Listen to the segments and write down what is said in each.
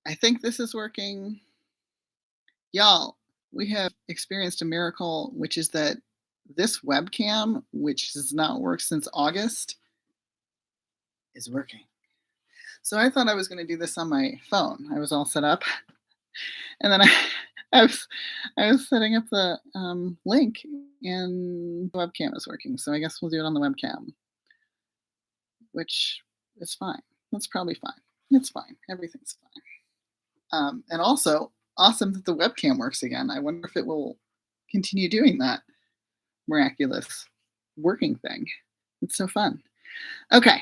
I think this is working. Y'all, we have experienced a miracle, which is that this webcam, which has not worked since August, is working. So I thought I was going to do this on my phone. I was all set up, and then I was I was setting up the link, and the webcam is working. So I guess we'll do it on the webcam, which is fine. That's probably fine. It's fine. Everything's fine. And also, awesome that the webcam works again. I wonder if it will continue doing that miraculous working thing. It's so fun. Okay,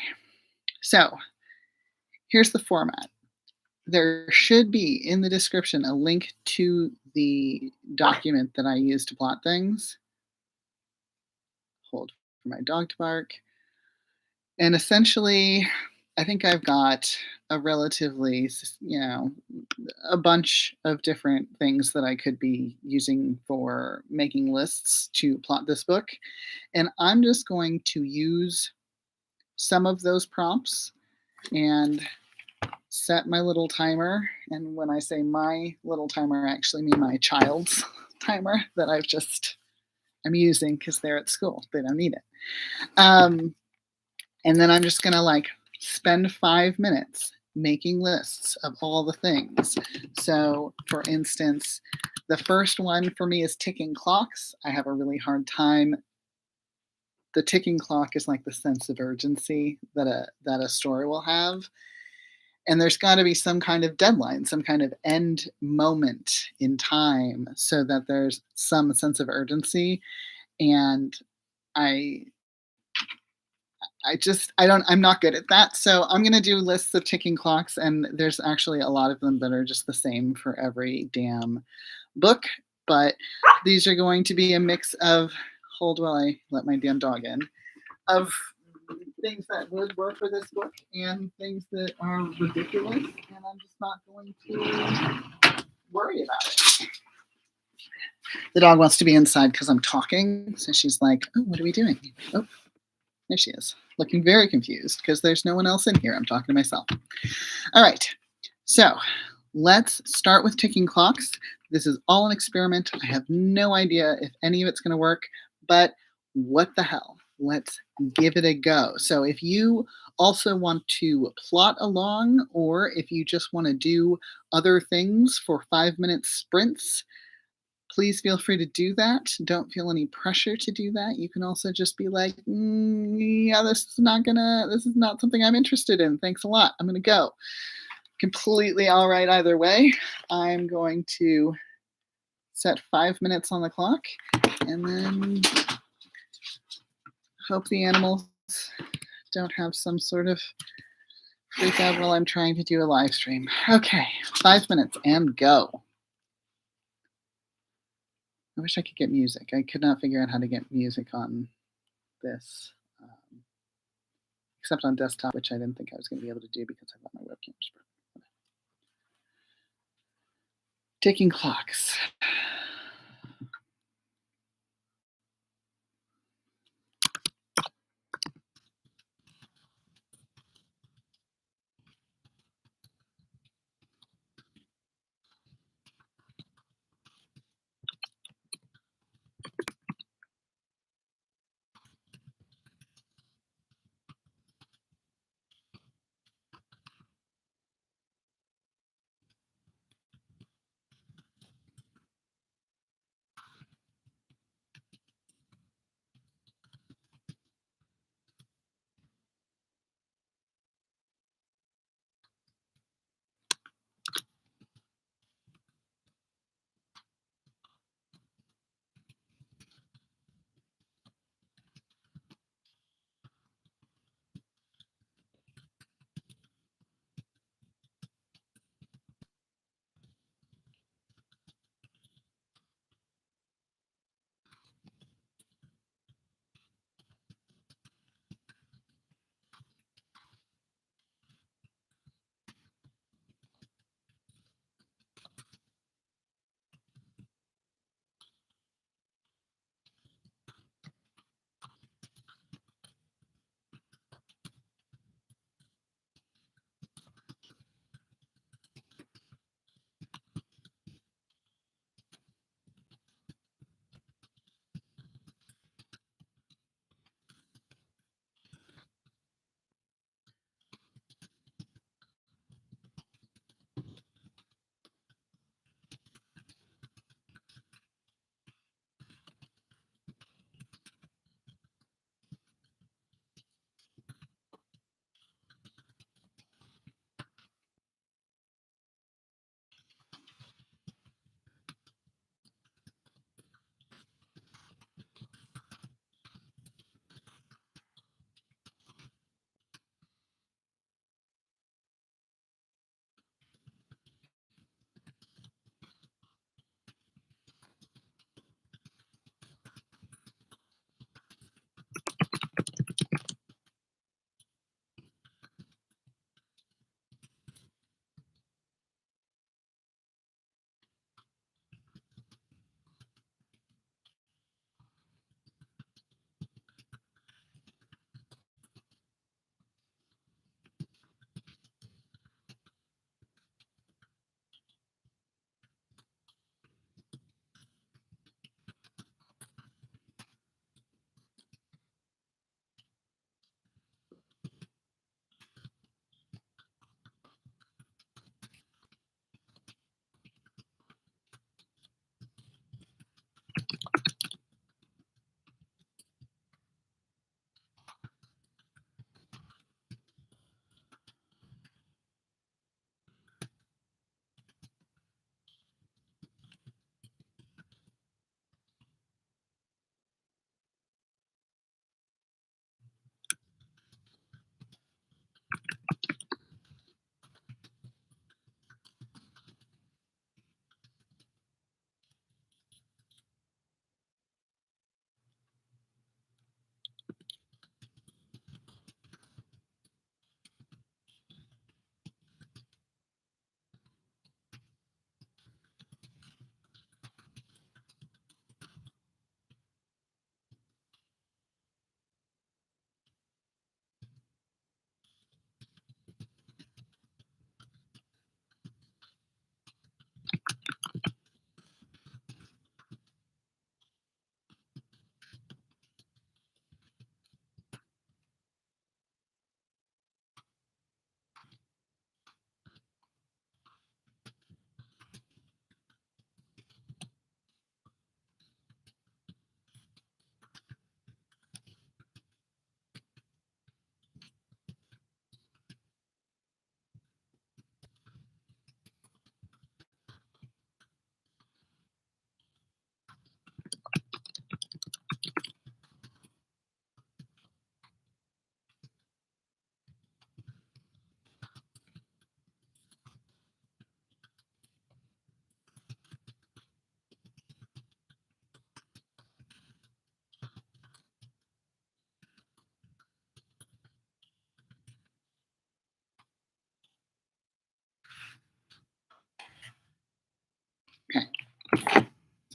so here's the format. There should be in the description a link to the document that I use to plot things. Hold for my dog to bark. And essentially, I think I've got a relatively, a bunch of different things that I could be using for making lists to plot this book. And I'm just going to use some of those prompts and set my little timer. And when I say my little timer, I actually mean my child's timer that I'm using because they're at school. They don't need it. And then I'm just going to spend 5 minutes making lists of all the things. So for instance, the first one for me is ticking clocks. I have a really hard time. The ticking clock is like the sense of urgency that a story will have. And there's got to be some kind of deadline, some kind of end moment in time so that there's some sense of urgency. And I'm not good at that. So I'm going to do lists of ticking clocks, and there's actually a lot of them that are just the same for every damn book. But these are going to be a mix of, hold while I let my damn dog in, of things that would work for this book and things that are ridiculous, and I'm just not going to worry about it. The dog wants to be inside because I'm talking, so she's like, oh, what are we doing? Oh, there she is, looking very confused because there's no one else in here. I'm talking to myself. All right, so let's start with ticking clocks. This is all an experiment. I have no idea if any of it's going to work, but what the hell? Let's give it a go. So if you also want to plot along, or if you just want to do other things for 5-minute sprints, please feel free to do that. Don't feel any pressure to do that. You can also just be like, yeah, this is not something I'm interested in. Thanks a lot. I'm going to go. Completely all right either way. I'm going to set 5 minutes on the clock and then hope the animals don't have some sort of freak out while I'm trying to do a live stream. Okay, 5 minutes and go. I wish I could get music. I could not figure out how to get music on this, except on desktop, which I didn't think I was going to be able to do because I thought my webcam was broken. Ticking clocks.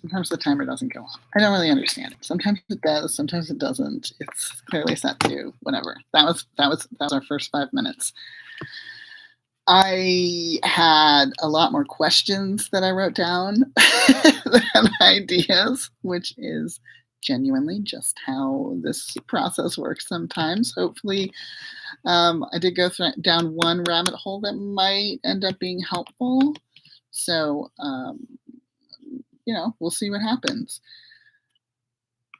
Sometimes the timer doesn't go off. I don't really understand it. Sometimes it does, sometimes it doesn't. It's clearly set to whatever. That was our first 5 minutes. I had a lot more questions that I wrote down than ideas, which is genuinely just how this process works sometimes. Hopefully, I did go down one rabbit hole that might end up being helpful. So, we'll see what happens.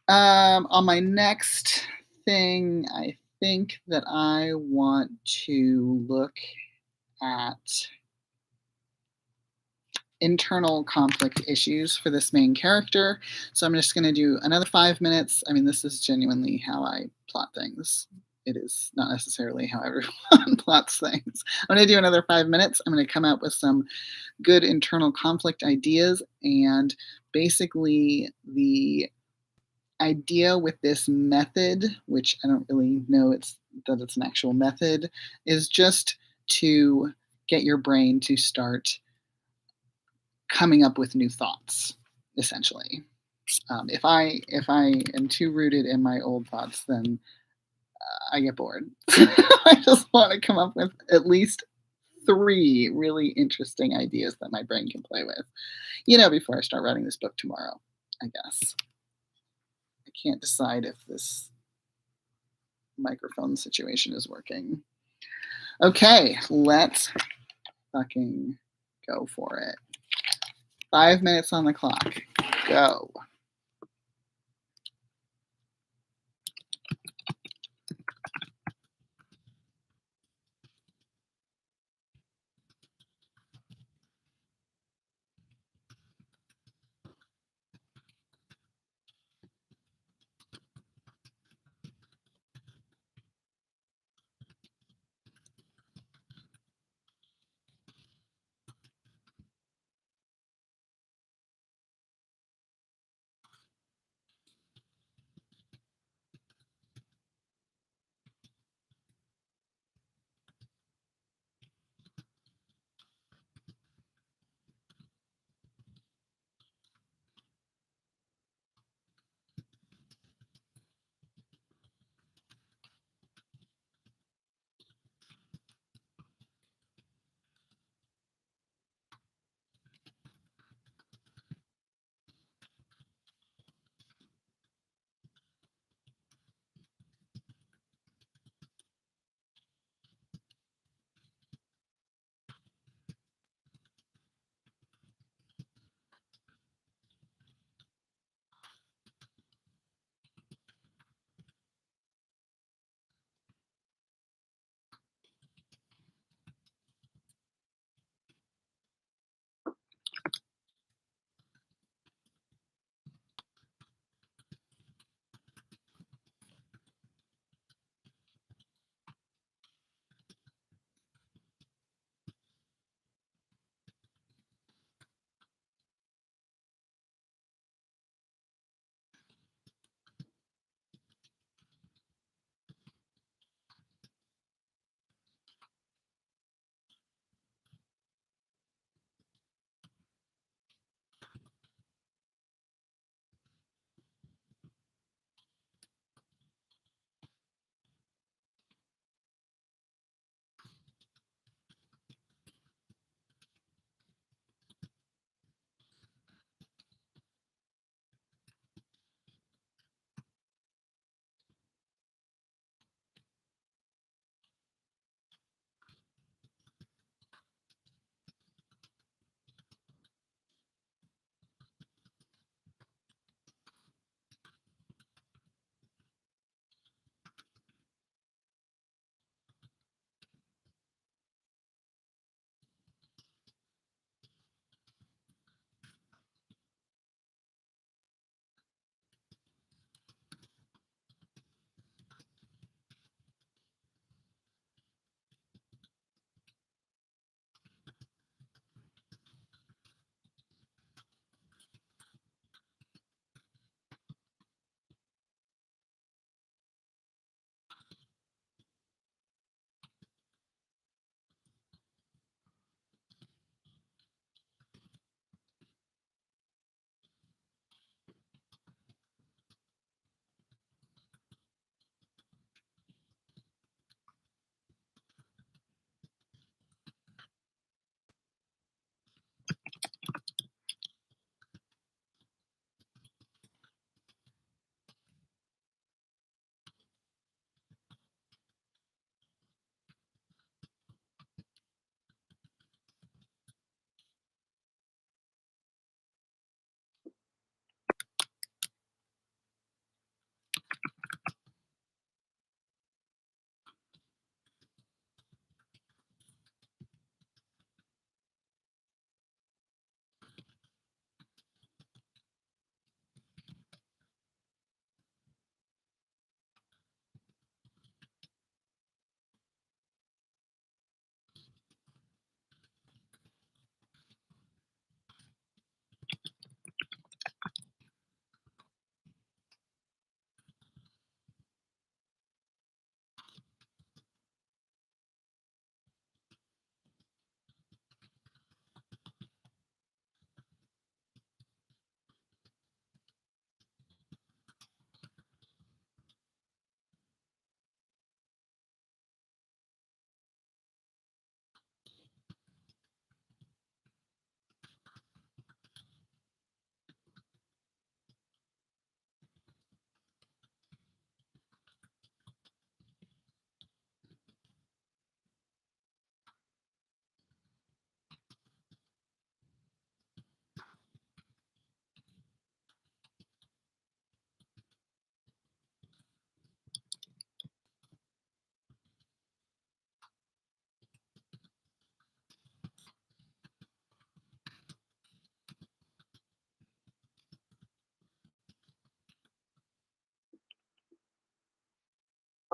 On my next thing, I think that I want to look at internal conflict issues for this main character. So I'm just going to do another 5 minutes. I mean, this is genuinely how I plot things. It is not necessarily how everyone plots things. I'm going to do another 5 minutes. I'm going to come out with some good internal conflict ideas. And basically, the idea with this method, which I don't really know that it's an actual method, is just to get your brain to start coming up with new thoughts, essentially. If I am too rooted in my old thoughts, then I get bored. I just want to come up with at least 3 really interesting ideas that my brain can play with, before I start writing this book tomorrow, I guess. I can't decide if this microphone situation is working. Okay, let's fucking go for it. 5 minutes on the clock. Go.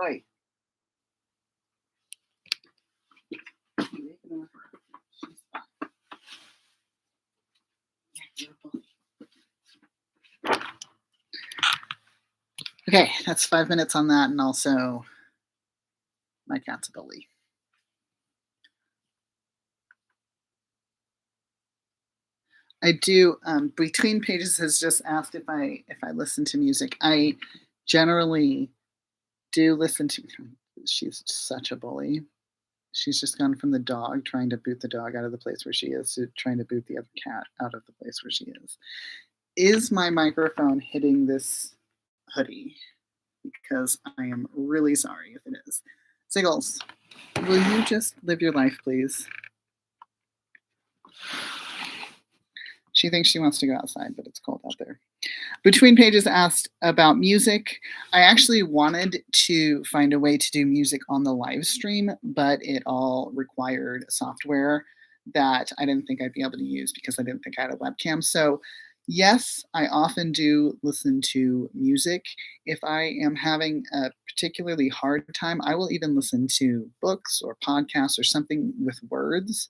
Oi. Okay, that's 5 minutes on that, and also my cat's a bully. I do. Between Pages has just asked if I listen to music. I generally do listen to. She's such a bully. She's just gone from the dog trying to boot the dog out of the place where she is to trying to boot the other cat out of the place where she is. Is my microphone hitting this hoodie? Because I am really sorry if it is. Siggles, will you just live your life, please? She thinks she wants to go outside, but it's cold out there. Between Pages asked about music. I actually wanted to find a way to do music on the live stream, but it all required software that I didn't think I'd be able to use because I didn't think I had a webcam. So yes, I often do listen to music. If I am having a particularly hard time, I will even listen to books or podcasts or something with words,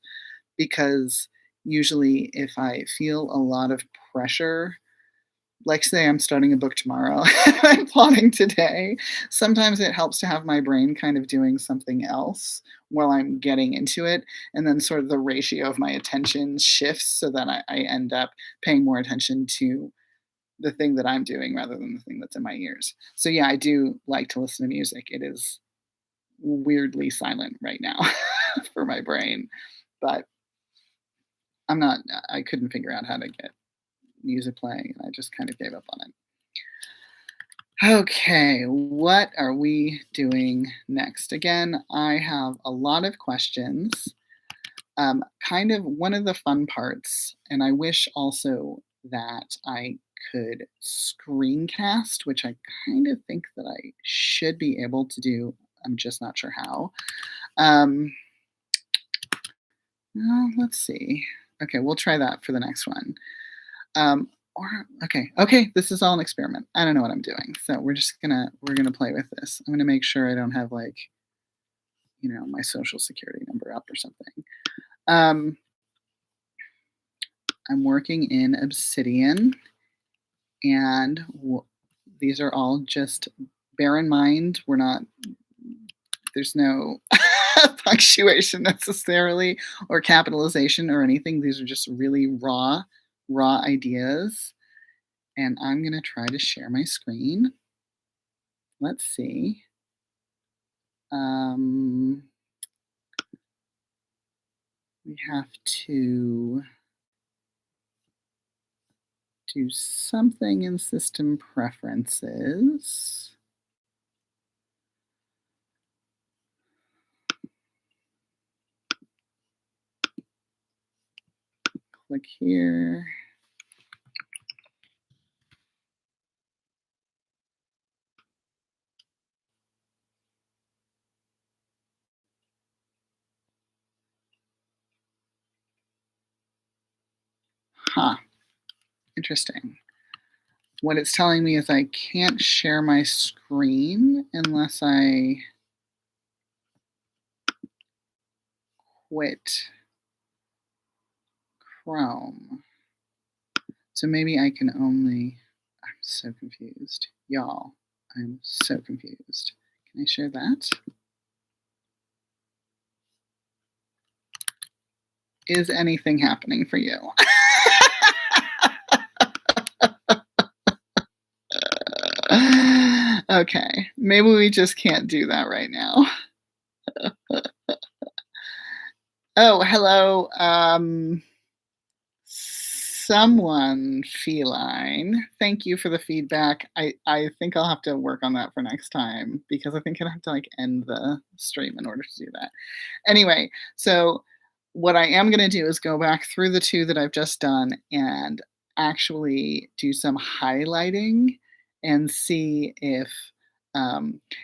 because usually if I feel a lot of pressure, like say I'm starting a book tomorrow, I'm plotting today, sometimes it helps to have my brain kind of doing something else while I'm getting into it, and then sort of the ratio of my attention shifts so that I end up paying more attention to the thing that I'm doing rather than the thing that's in my ears. So yeah, I do like to listen to music. It is weirdly silent right now for my brain, but I couldn't figure out how to get music playing, and I just kind of gave up on it. Okay, what are we doing next? Again, I have a lot of questions. Kind of one of the fun parts, and I wish also that I could screencast, which I kind of think that I should be able to do. I'm just not sure how. Well, let's see. Okay, we'll try that for the next one. Okay, this is all an experiment. I don't know what I'm doing, so we're gonna play with this. I'm gonna make sure I don't have like, my social security number up or something. I'm working in Obsidian, and these are all just, bear in mind, there's no punctuation necessarily or capitalization or anything. These are just really raw ideas. And I'm going to try to share my screen. Let's see. We have to do something in system preferences. Click here. Huh. Interesting. What it's telling me is I can't share my screen unless I quit Chrome. So maybe I can only, I'm so confused. Y'all, I'm so confused. Can I share that? Is anything happening for you? Okay, maybe we just can't do that right now. Oh, hello. Someone feline. Thank you for the feedback. I think I'll have to work on that for next time, because I think I'd have to end the stream in order to do that. Anyway, so what I am going to do is go back through the two that I've just done and actually do some highlighting and see if,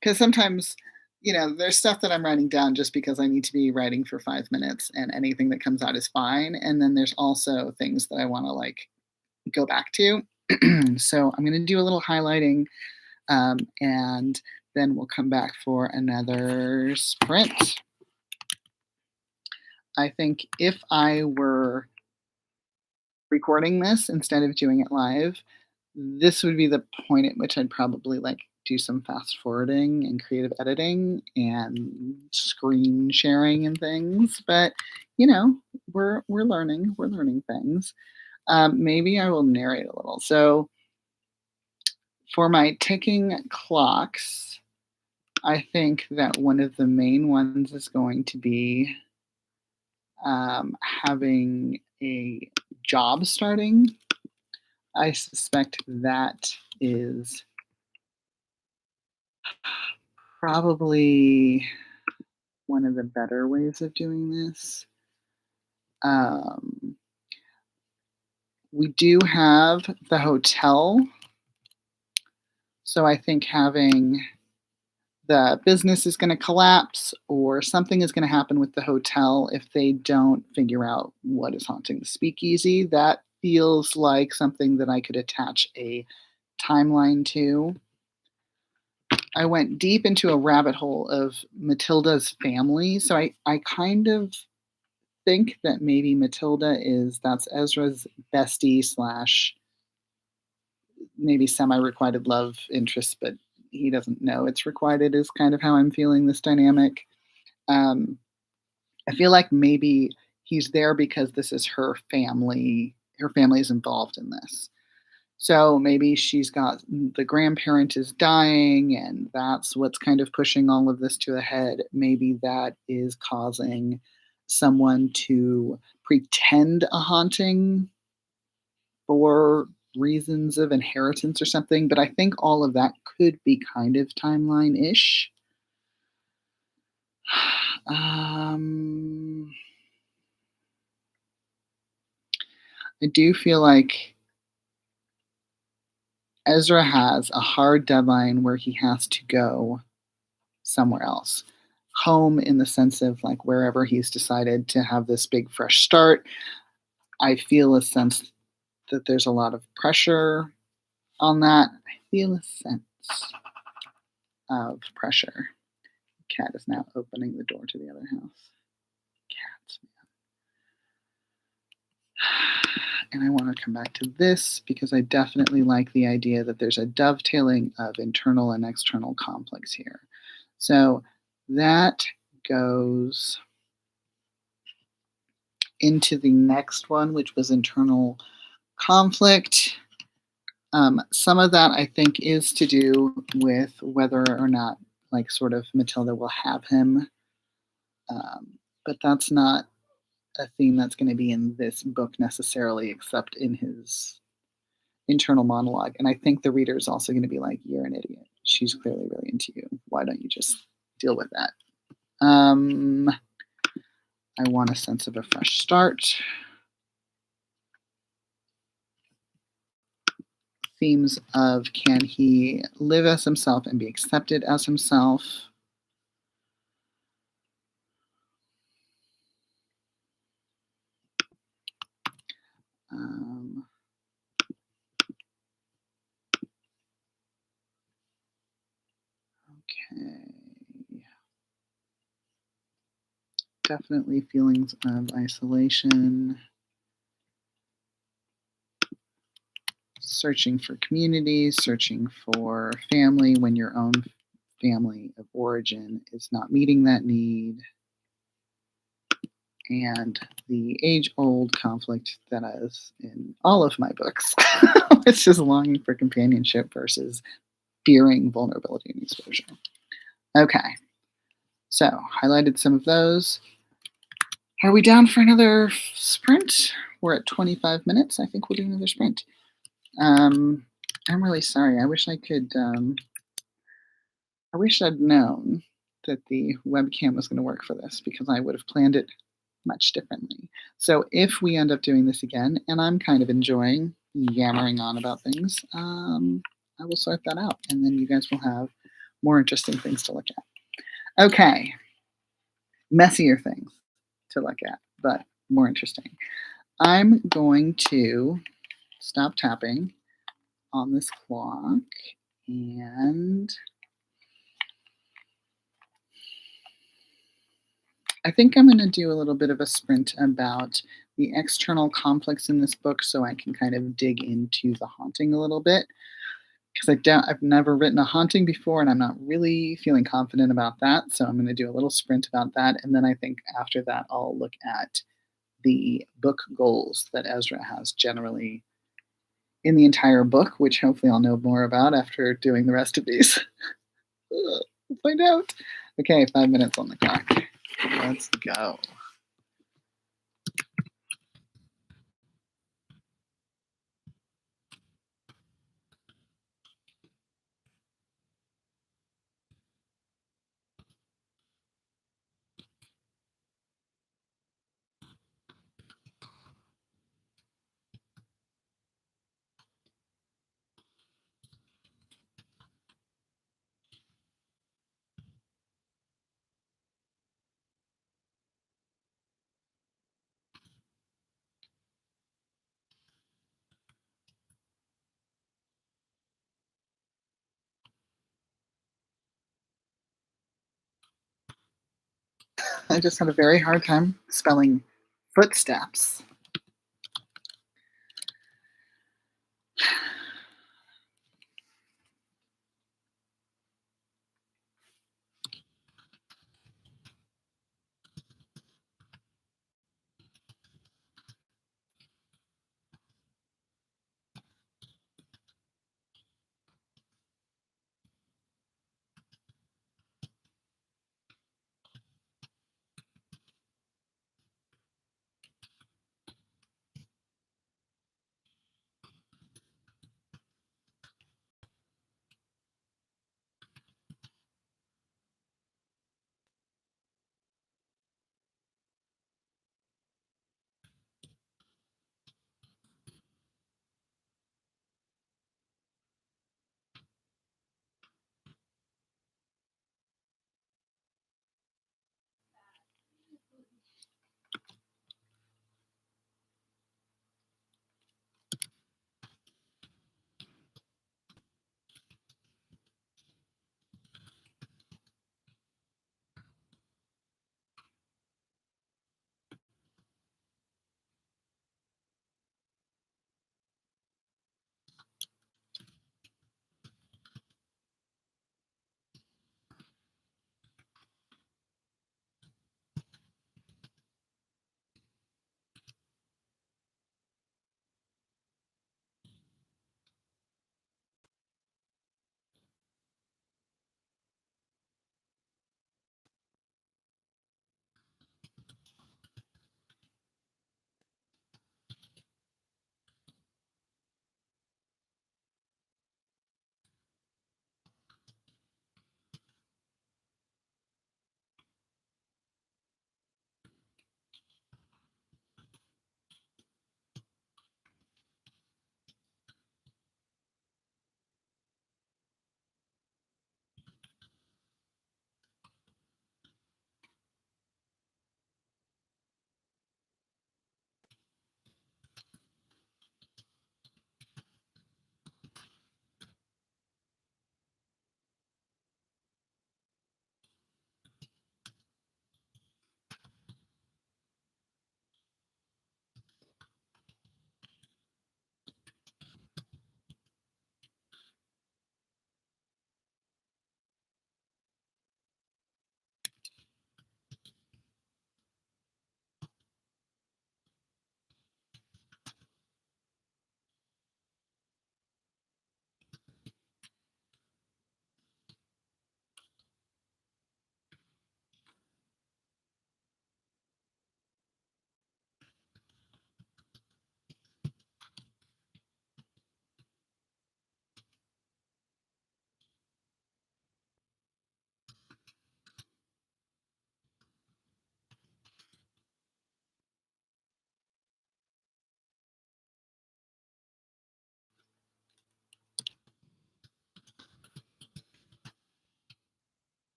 because sometimes, there's stuff that I'm writing down just because I need to be writing for 5 minutes and anything that comes out is fine. And then there's also things that I want to go back to. So I'm going to do a little highlighting, and then we'll come back for another sprint. I think if I were recording this instead of doing it live, this would be the point at which I'd probably like do some fast forwarding and creative editing and screen sharing and things. But you know, we're learning things. Maybe I will narrate a little. So for my ticking clocks, I think that one of the main ones is going to be having a job starting. I suspect that is probably one of the better ways of doing this. We do have the hotel, so I think having the business is going to collapse or something is going to happen with the hotel if they don't figure out what is haunting the speakeasy. That feels like something that I could attach a timeline to. I went deep into a rabbit hole of Matilda's family. So I kind of think that maybe that's Ezra's bestie slash maybe semi-requited love interest, but he doesn't know it's requited is kind of how I'm feeling this dynamic. I feel like maybe he's there because this is her family. Her family is involved in this. So maybe she's got the grandparent is dying, and that's what's kind of pushing all of this to a head. Maybe that is causing someone to pretend a haunting for reasons of inheritance or something. But I think all of that could be kind of timeline-ish. I do feel like Ezra has a hard deadline where he has to go somewhere else. Home in the sense of like wherever he's decided to have this big fresh start. I feel a sense that there's a lot of pressure on that. I feel a sense of pressure. Cat is now opening the door to the other house. Cats, man. And I want to come back to this because I definitely like the idea that there's a dovetailing of internal and external conflicts here. So that goes into the next one, which was internal conflict. Some of that I think is to do with whether or not, like, sort of Matilda will have him. But that's not a theme that's going to be in this book necessarily, except in his internal monologue. And I think the reader is also going to be like, you're an idiot. She's clearly really into you. Why don't you just deal with that? I want a sense of a fresh start. Themes of can he live as himself and be accepted as himself? Okay. Definitely feelings of isolation. Searching for community, searching for family when your own family of origin is not meeting that need. And the age-old conflict that is in all of my books, which is longing for companionship versus fearing vulnerability and exposure. Okay, so highlighted some of those. Are we down for another sprint? We're at 25 minutes. I think we'll do another sprint. I'm really sorry. I wish I could. I wish I'd known that the webcam was going to work for this because I would have planned it much differently. So if we end up doing this again, and I'm kind of enjoying yammering on about things, I will sort that out, and then you guys will have more interesting things to look at. Okay, messier things to look at, but more interesting. I'm going to stop tapping on this clock, and I think I'm going to do a little bit of a sprint about the external conflicts in this book so I can kind of dig into the haunting a little bit because I've never written a haunting before and I'm not really feeling confident about that. So I'm going to do a little sprint about that. And then I think after that, I'll look at the book goals that Ezra has generally in the entire book, which hopefully I'll know more about after doing the rest of these. We'll find out. Okay, 5 minutes on the clock. Let's go. I just had a very hard time spelling footsteps.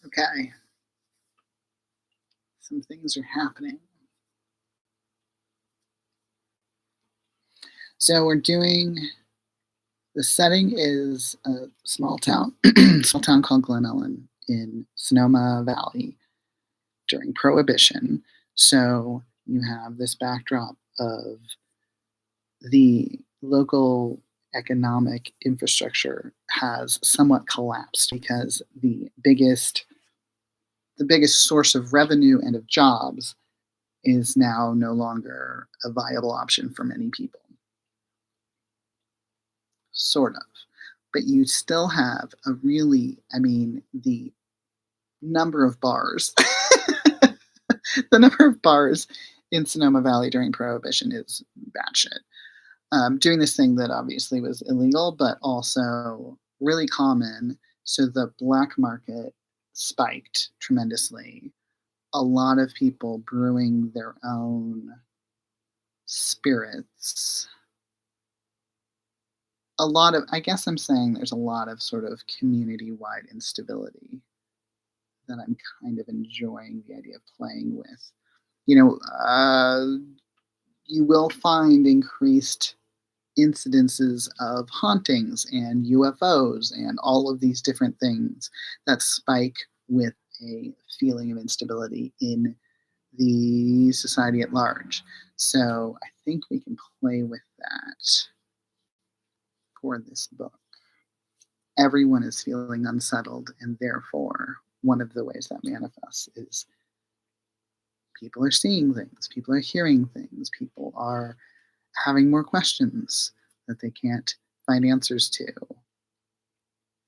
Okay. Some things are happening. So we're doing, the setting is a small town, small town called Glen Ellen in Sonoma Valley during Prohibition. So you have this backdrop of the local economic infrastructure has somewhat collapsed because the biggest source of revenue and of jobs is now no longer a viable option for many people. Sort of. But you still have a really, I mean, the number of bars, the number of bars in Sonoma Valley during Prohibition is batshit. Doing this thing that obviously was illegal, but also really common. So the black market spiked tremendously. A lot of people brewing their own spirits. A lot of, I guess I'm saying there's a lot of sort of community wide instability that I'm kind of enjoying the idea of playing with. You know, you will find increased incidences of hauntings and UFOs and all of these different things that spike with a feeling of instability in the society at large. So I think we can play with that for this book. Everyone is feeling unsettled, and therefore, one of the ways that manifests is people are seeing things, people are hearing things, people are having more questions that they can't find answers to.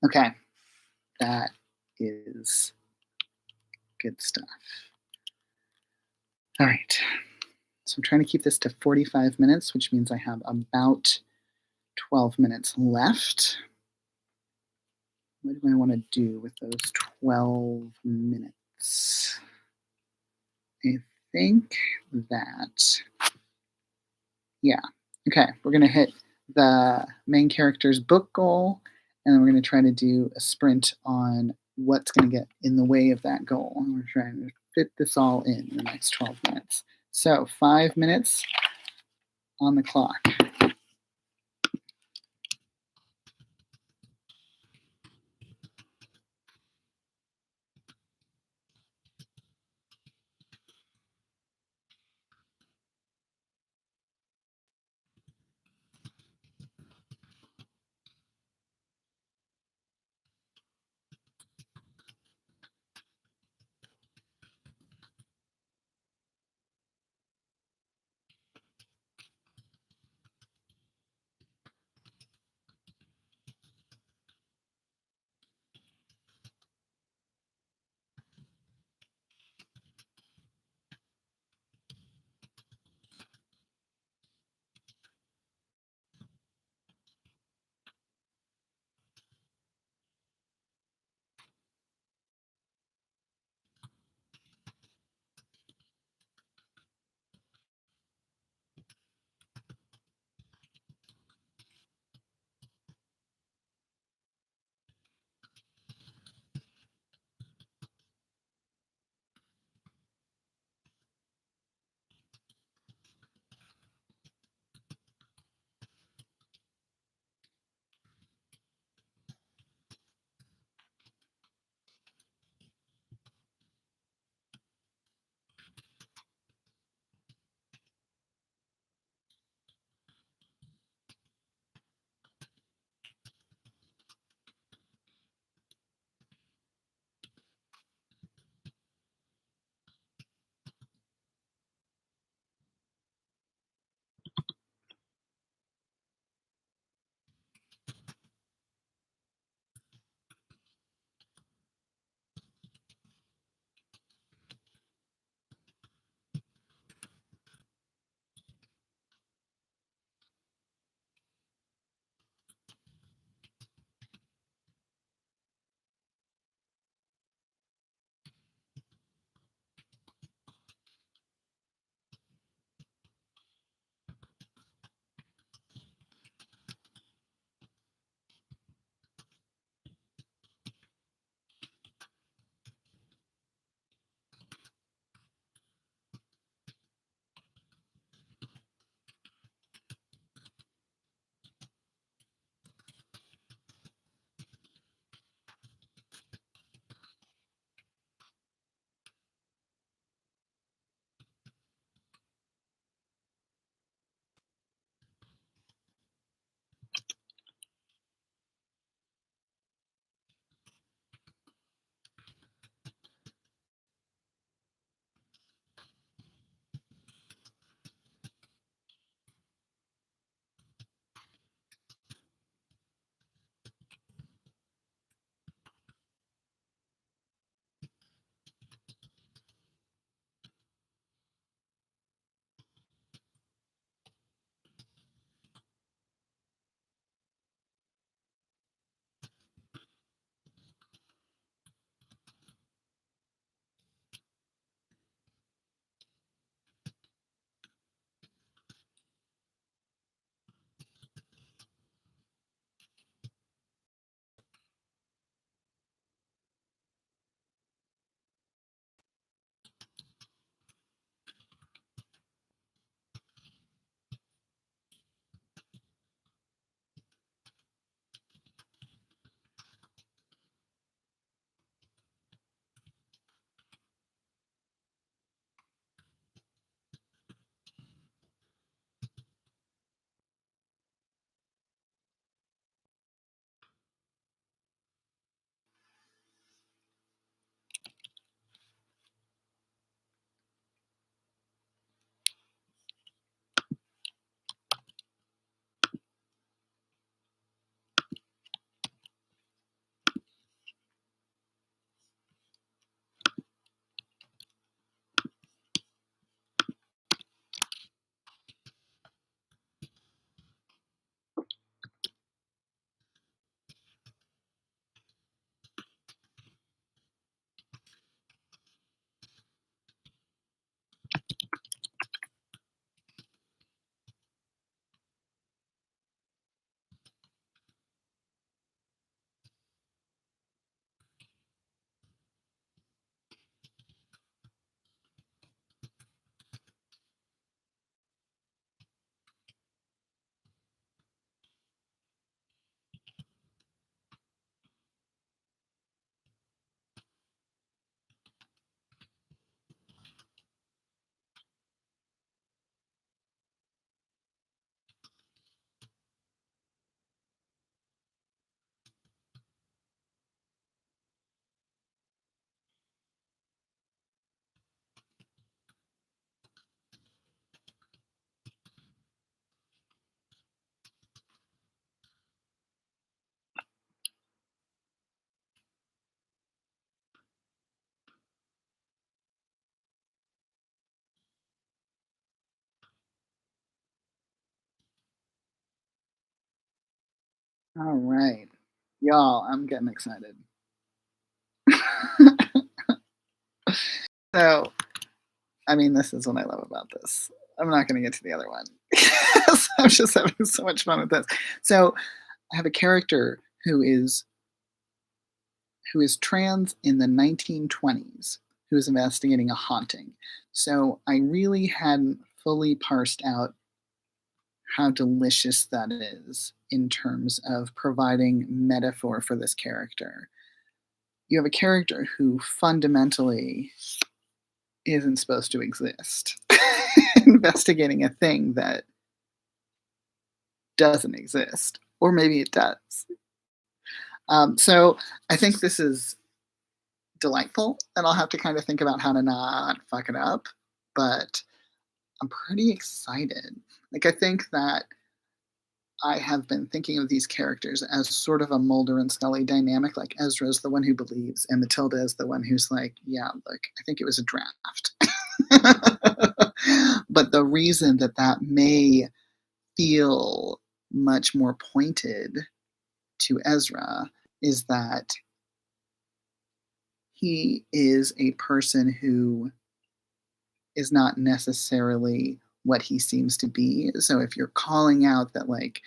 Okay, that is good stuff. All right, so I'm trying to keep this to 45 minutes, which means I have about 12 minutes left. What do I want to do with those 12 minutes? I think that, yeah, okay, we're going to hit the main character's book goal, and then we're going to try to do a sprint on what's going to get in the way of that goal. And we're trying to fit this all in the next 12 minutes. So 5 minutes on the clock. All right. Y'all, I'm getting excited. So, I mean, this is what I love about this. I'm not going to get to the other one. I'm just having so much fun with this. So, I have a character who is trans in the 1920s who is investigating a haunting. So, I really hadn't fully parsed out how delicious that is in terms of providing metaphor for this character. You have a character who fundamentally isn't supposed to exist, investigating a thing that doesn't exist, or maybe it does. So I think this is delightful, and I'll have to kind of think about how to not fuck it up, but I'm pretty excited. Like, I think that I have been thinking of these characters as sort of a Mulder and Scully dynamic. Like, Ezra's the one who believes, and Matilda is the one who's like, yeah, look, I think it was a draft. But the reason that that may feel much more pointed to Ezra is that he is a person who is not necessarily what he seems to be. So if you're calling out that, like,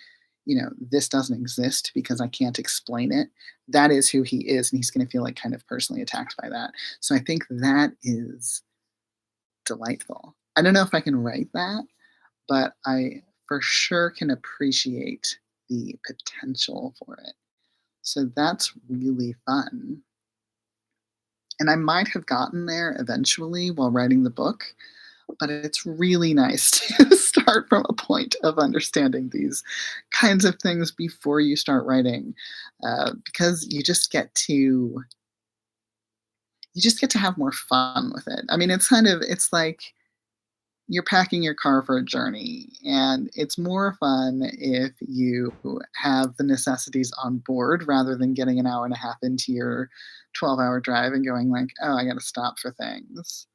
this doesn't exist because I can't explain it, that is who he is, and he's going to feel like kind of personally attacked by that. So I think that is delightful. I don't know if I can write that, but I for sure can appreciate the potential for it. So that's really fun. And I might have gotten there eventually while writing the book, but it's really nice to start from a point of understanding these kinds of things before you start writing, because you just get to have more fun with it. I mean, it's like you're packing your car for a journey, and it's more fun if you have the necessities on board rather than getting an hour and a half into your 12-hour drive and going like, oh, I got to stop for things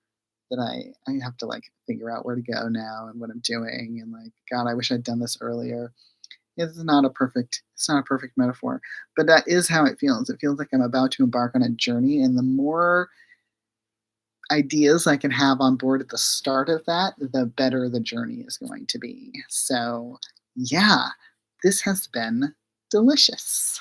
that I have to like figure out where to go now and what I'm doing, and like, God, I wish I'd done this earlier. It's not a perfect metaphor, but that is how it feels. It feels like I'm about to embark on a journey, and the more ideas I can have on board at the start of that, the better the journey is going to be. So, yeah, this has been delicious.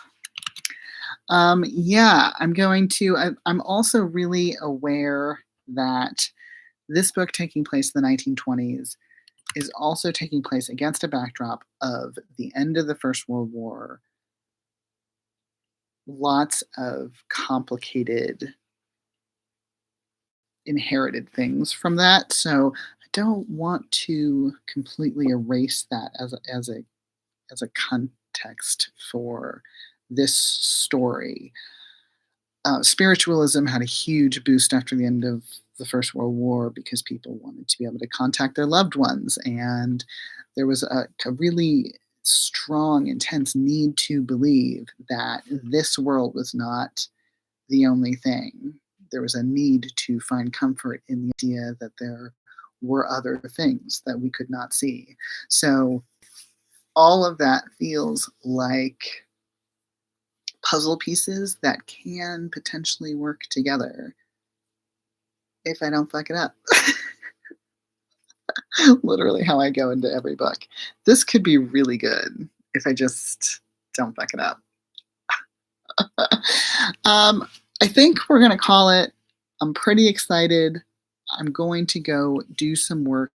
Yeah, I'm also really aware that this book, taking place in the 1920s, is also taking place against a backdrop of the end of the First World War. Lots of complicated inherited things from that. So I don't want to completely erase that as a context for this story. Spiritualism had a huge boost after the end of the First World War because people wanted to be able to contact their loved ones, and there was a really strong, intense need to believe that this world was not the only thing. There was a need to find comfort in the idea that there were other things that we could not see. So all of that feels like puzzle pieces that can potentially work together if I don't fuck it up. Literally how I go into every book. This could be really good if I just don't fuck it up. I think we're going to call it. I'm pretty excited. I'm going to go do some work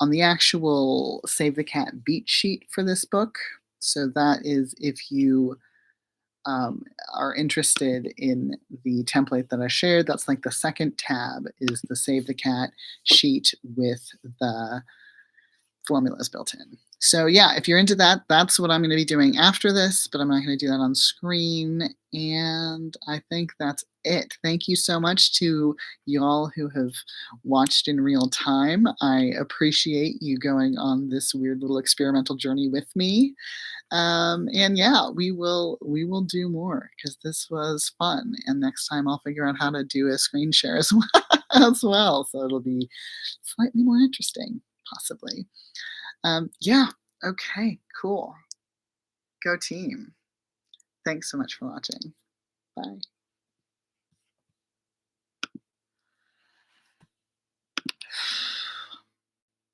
on the actual Save the Cat beat sheet for this book. So that is if you are interested in the template that I shared. That's like the second tab is the Save the Cat sheet with the formulas built in. So yeah, if you're into that, that's what I'm going to be doing after this, but I'm not going to do that on screen. And I think that's it. Thank you so much to y'all who have watched in real time. I appreciate you going on this weird little experimental journey with me. And yeah, we will do more because this was fun. And next time I'll figure out how to do a screen share as well. So it'll be slightly more interesting, possibly. Yeah. Okay. Cool. Go team. Thanks so much for watching. Bye.